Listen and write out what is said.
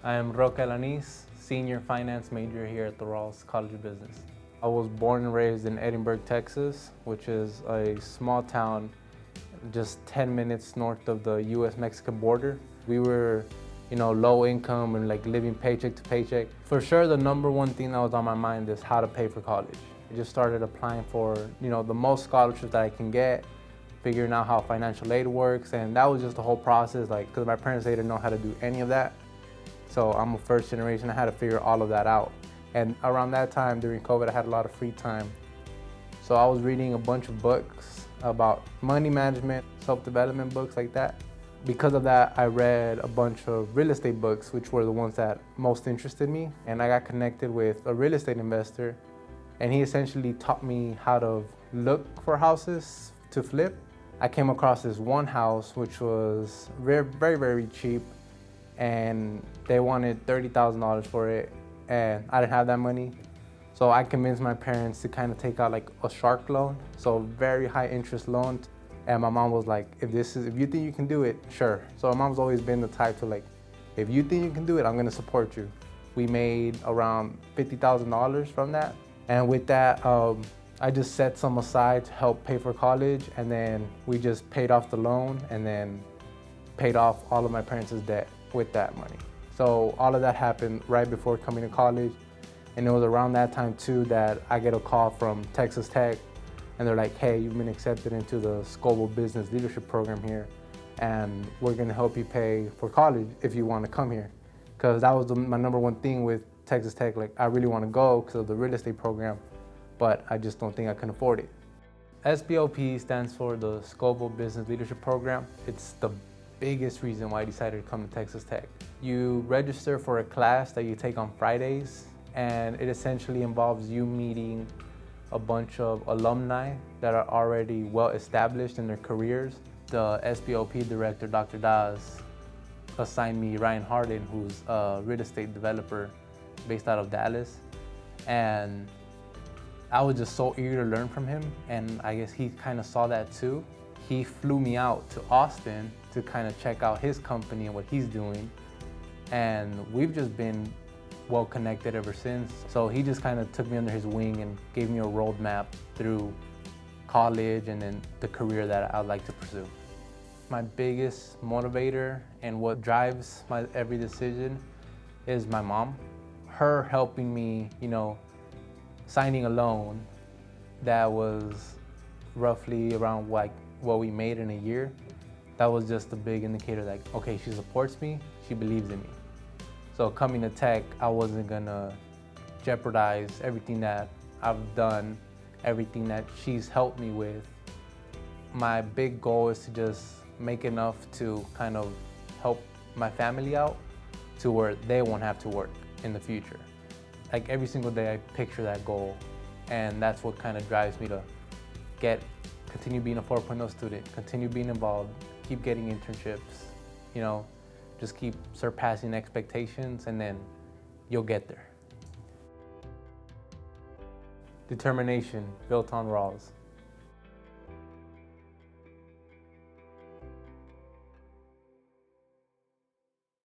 I am Roque Alaniz, senior finance major here at the Rawls College of Business. I was born and raised in Edinburgh, Texas, which is a small town just 10 minutes north of the US-Mexican border. We were, low income and living paycheck to paycheck. For sure, the number one thing that was on my mind is how to pay for college. I just started applying for, the most scholarships that I can get, figuring out how financial aid works, and that was just the whole process, because my parents, they didn't know how to do any of that. So I'm a first generation, I had to figure all of that out. And around that time, during COVID, I had a lot of free time. So I was reading a bunch of books about money management, self-development books like that. Because of that, I read a bunch of real estate books, which were the ones that most interested me. And I got connected with a real estate investor, and he essentially taught me how to look for houses to flip. I came across this one house, which was very, very, very cheap, and they wanted $30,000 for it, and I didn't have that money. So I convinced my parents to kind of take out a shark loan, so very high interest loan. And my mom was like, if you think you can do it, sure. So my mom's always been the type to if you think you can do it, I'm gonna support you. We made around $50,000 from that. And with that, I just set some aside to help pay for college, and then we just paid off the loan and then paid off all of my parents' debt with that money. So all of that happened right before coming to college. And it was around that time too that I get a call from Texas Tech, and they're like, hey, you've been accepted into the Global Business Leadership Program here, and we're gonna help you pay for college if you wanna come here. Because that was my number one thing with Texas Tech, I really wanna go because of the real estate program, but I just don't think I can afford it. SBLP stands for the Global Business Leadership Program. It's the biggest reason why I decided to come to Texas Tech. You register for a class that you take on Fridays, and it essentially involves you meeting a bunch of alumni that are already well established in their careers. The SBLP director, Dr. Daz, assigned me Ryan Harden, who's a real estate developer based out of Dallas. And I was just so eager to learn from him, and I guess he kind of saw that too. He flew me out to Austin to kind of check out his company and what he's doing. And we've just been well connected ever since. So he just kind of took me under his wing and gave me a roadmap through college and then the career that I'd like to pursue. My biggest motivator and what drives my every decision is my mom. Her helping me, signing a loan that was roughly around what we made in a year. That was just a big indicator okay, she supports me, she believes in me. So coming to Tech, I wasn't gonna jeopardize everything that I've done, everything that she's helped me with. My big goal is to just make enough to kind of help my family out to where they won't have to work in the future. Every single day I picture that goal, and that's what kind of drives me to continue being a 4.0 student, continue being involved, keep getting internships, just keep surpassing expectations, and then you'll get there. Determination built on Rawls.